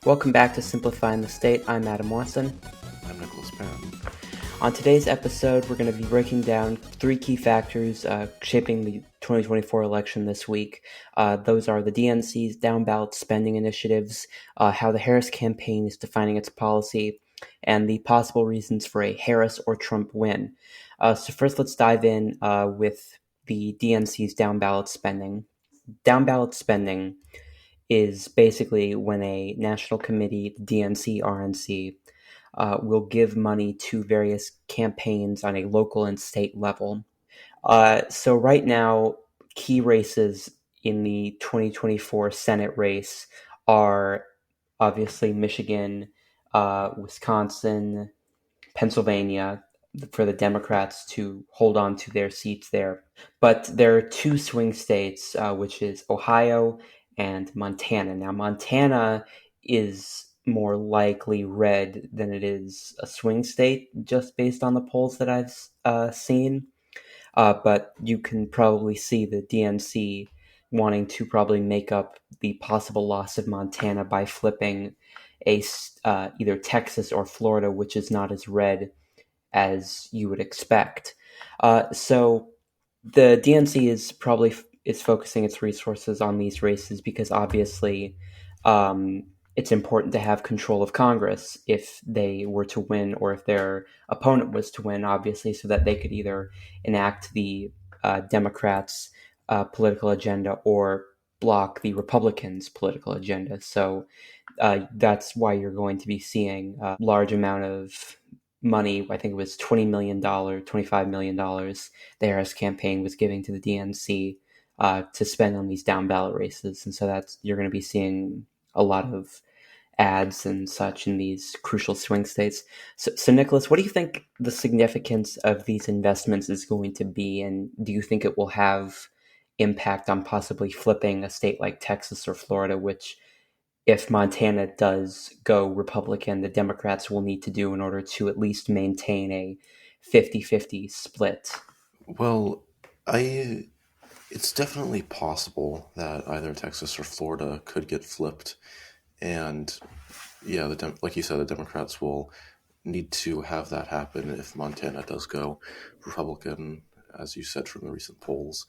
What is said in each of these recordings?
Welcome back to Simplifying the State. I'm Adam Watson. I'm Nicholas Pan. On today's episode, we're going to be breaking down three key factors shaping the 2024 election this week. Those are the DNC's down-ballot spending initiatives, how the Harris campaign is defining its policy, and the possible reasons for a Harris or Trump win. So first, let's dive in with the DNC's down-ballot spending. Down-ballot spending is basically when a national committee, the DNC, RNC, will give money to various campaigns on a local and state level. So right now, key races in the 2024 Senate race are obviously Michigan, Wisconsin, Pennsylvania, for the Democrats to hold on to their seats there. But there are two swing states, which is Ohio and Montana. Now, Montana is more likely red than it is a swing state, just based on the polls that I've seen. But you can probably see the DNC wanting to probably make up the possible loss of Montana by flipping either Texas or Florida, which is not as red as you would expect. So the DNC is focusing its resources on these races because obviously it's important to have control of Congress if they were to win or if their opponent was to win, obviously, so that they could either enact the Democrats' political agenda or block the Republicans' political agenda. So that's why you're going to be seeing a large amount of money. I think it was $20 million, $25 million the Harris campaign was giving to the DNC to spend on these down ballot races. And so you're going to be seeing a lot of ads and such in these crucial swing states. So Nicholas, what do you think the significance of these investments is going to be? And do you think it will have impact on possibly flipping a state like Texas or Florida, which if Montana does go Republican, the Democrats will need to do in order to at least maintain a 50-50 split? Well, I it's definitely possible that either Texas or Florida could get flipped, and yeah, like you said, the Democrats will need to have that happen if Montana does go Republican, as you said from the recent polls.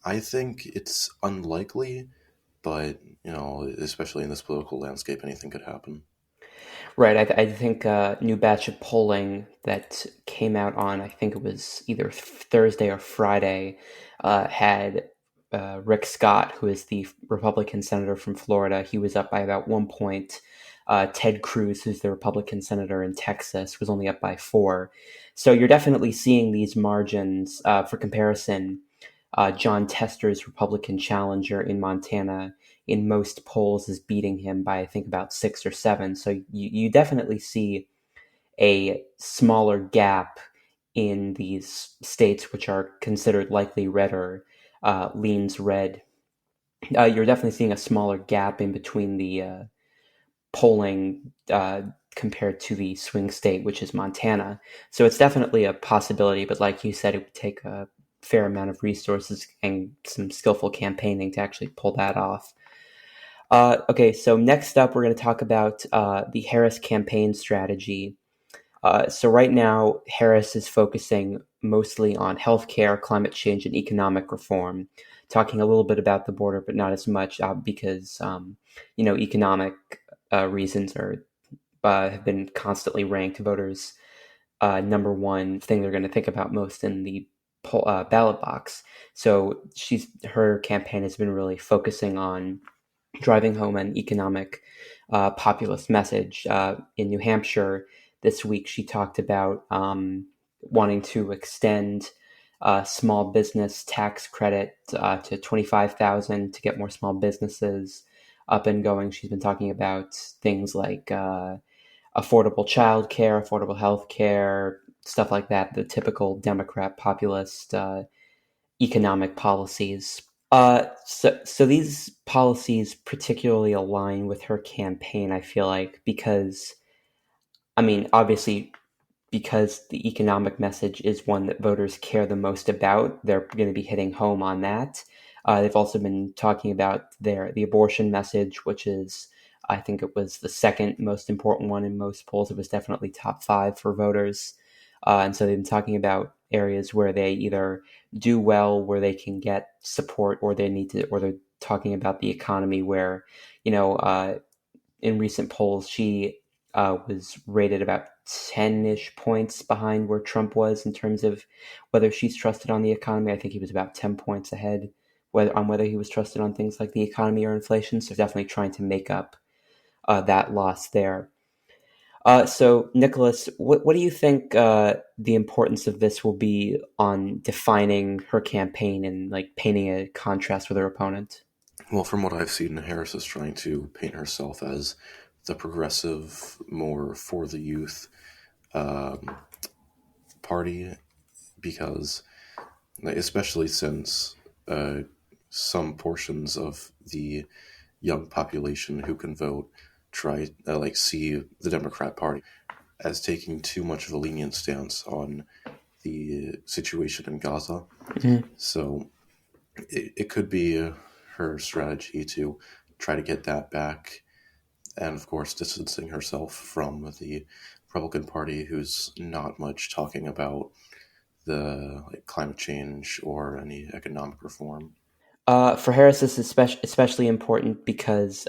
I think it's unlikely, but especially in this political landscape, anything could happen. Right. I think a new batch of polling that came out on, I think it was either Thursday or Friday, had Rick Scott, who is the Republican senator from Florida. He was up by about 1 point. Ted Cruz, who's the Republican senator in Texas, was only up by 4. So you're definitely seeing these margins. For comparison, John Tester's Republican challenger in Montana in most polls is beating him by, I think, about 6 or 7. So you definitely see a smaller gap in these states which are considered likely red or leans red. You're definitely seeing a smaller gap in between the polling compared to the swing state, which is Montana. So it's definitely a possibility, but like you said, it would take a fair amount of resources and some skillful campaigning to actually pull that off. Okay, so next up, we're going to talk about the Harris campaign strategy. So right now, Harris is focusing mostly on healthcare, climate change, and economic reform, talking a little bit about the border, but not as much because, economic reasons have been constantly ranked voters' number one thing they're going to think about most in the ballot box. So her campaign has been really focusing on driving home an economic populist message. In New Hampshire this week, she talked about wanting to extend small business tax credit to $25,000 to get more small businesses up and going. She's been talking about things like affordable childcare, affordable health care, stuff like that, the typical Democrat populist economic policies. So these policies particularly align with her campaign, I feel like, because, I mean, obviously, because the economic message is one that voters care the most about, they're going to be hitting home on that. They've also been talking about the abortion message, which is I think it was the second most important one in most polls. It was definitely top five for voters. And so they've been talking about areas where they either do well, where they can get support, or they need to, or they're talking about the economy where, you know, in recent polls, she was rated about 10-ish points behind where Trump was in terms of whether she's trusted on the economy. I think he was about 10 points ahead whether he was trusted on things like the economy or inflation. So definitely trying to make up that loss there. So, Nicholas, what do you think the importance of this will be on defining her campaign and like painting a contrast with her opponent? Well, from what I've seen, Harris is trying to paint herself as the progressive, more for the youth um, party, because especially since some portions of the young population who can vote try see the Democrat Party as taking too much of a lenient stance on the situation in Gaza. Mm-hmm. So it could be her strategy to try to get that back, and of course distancing herself from the Republican Party, who's not much talking about the climate change or any economic reform. For Harris, this is especially important because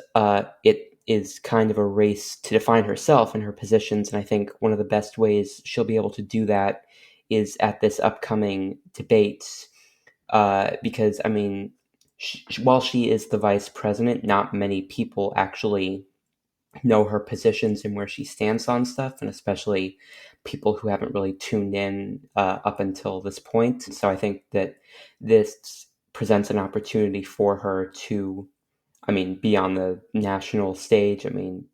it is kind of a race to define herself and her positions. And I think one of the best ways she'll be able to do that is at this upcoming debate. Because, I mean, while she is the vice president, not many people actually know her positions and where she stands on stuff, and especially people who haven't really tuned in up until this point. So I think that this presents an opportunity for her to, I mean, be on the national stage. I mean,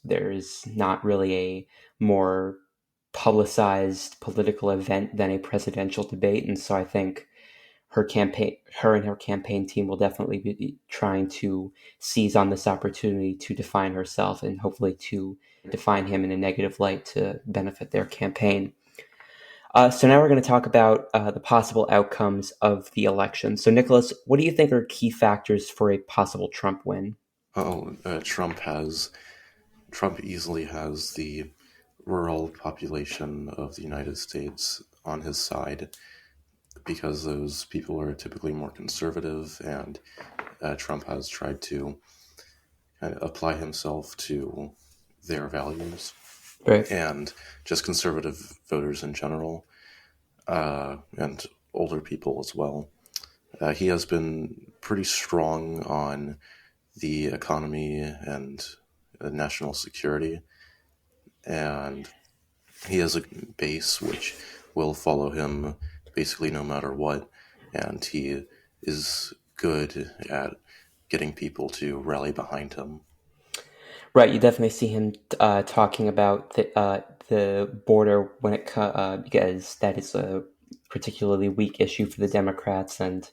there's not really a more publicized political event than a presidential debate, and so I think her and her campaign team will definitely be trying to seize on this opportunity to define herself and hopefully to define him in a negative light to benefit their campaign. So now we're going to talk about the possible outcomes of the election. So, Nicholas, what do you think are key factors for a possible Trump win? Trump easily has the rural population of the United States on his side, because those people are typically more conservative, and Trump has tried to kind of apply himself to their values Right. and just conservative voters in general, and older people as well. He has been pretty strong on the economy and national security, and he has a base which will follow him basically no matter what, and he is good at getting people to rally behind him. Right, you definitely see him talking about the border because that is a particularly weak issue for the Democrats, and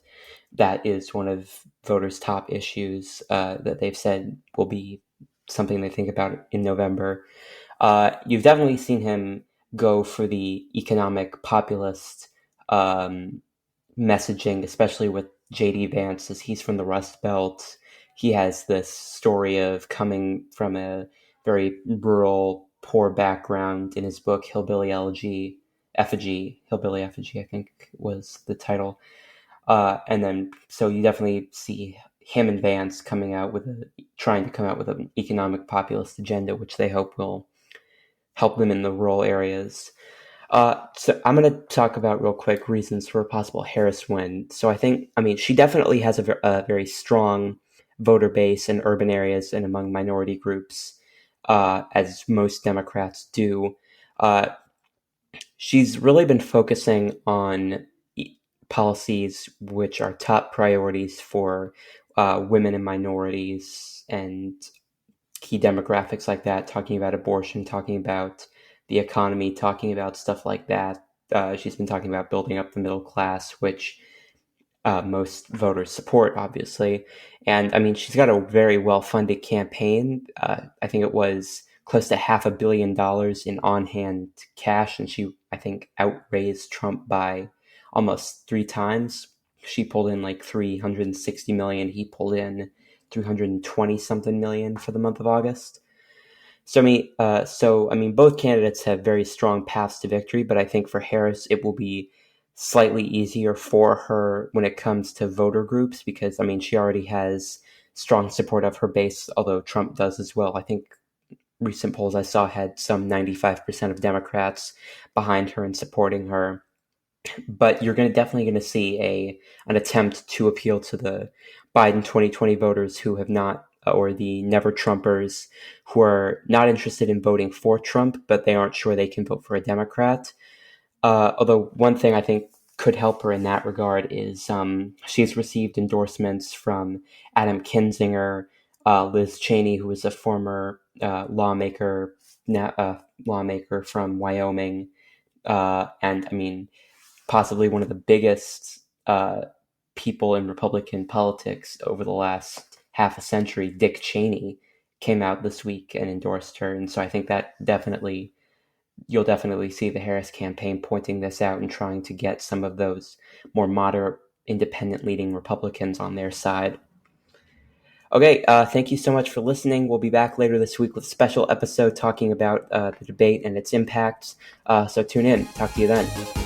that is one of voters' top issues that they've said will be something they think about in November. You've definitely seen him go for the economic populist um, messaging, especially with JD Vance, as he's from the Rust Belt. He has this story of coming from a very rural, poor background. In his book, Hillbilly Effigy, I think was the title. And then, so you definitely see him and Vance trying to come out with an economic populist agenda, which they hope will help them in the rural areas. So I'm going to talk about real quick reasons for a possible Harris win. So I mean, she definitely has a very strong voter base in urban areas and among minority groups, as most Democrats do. Uh, she's really been focusing on policies which are top priorities for women and minorities and key demographics like that, talking about abortion, talking about the economy, talking about stuff like that. She's been talking about building up the middle class, which most voters support, obviously. And I mean, she's got a very well funded campaign. I think it was close to $500 million in on hand cash. And she, I think, outraised Trump by almost three times. She pulled in like 360 million. He pulled in 320 something million for the month of August. So I mean, both candidates have very strong paths to victory, but I think for Harris it will be slightly easier for her when it comes to voter groups because I mean she already has strong support of her base, although Trump does as well. I think recent polls I saw had some 95% of Democrats behind her and supporting her. But you're definitely going to see an attempt to appeal to the Biden 2020 voters who have not, or the never Trumpers who are not interested in voting for Trump, but they aren't sure they can vote for a Democrat. Although one thing I think could help her in that regard is she's received endorsements from Adam Kinzinger, Liz Cheney, who is a former lawmaker from Wyoming, and I mean possibly one of the biggest people in Republican politics over the last half a century, Dick Cheney, came out this week and endorsed her, and so I think that you'll definitely see the Harris campaign pointing this out and trying to get some of those more moderate, independent leading Republicans on their side. Okay, thank you so much for listening. We'll be back later this week with a special episode talking about the debate and its impacts. So tune in. Talk to you then.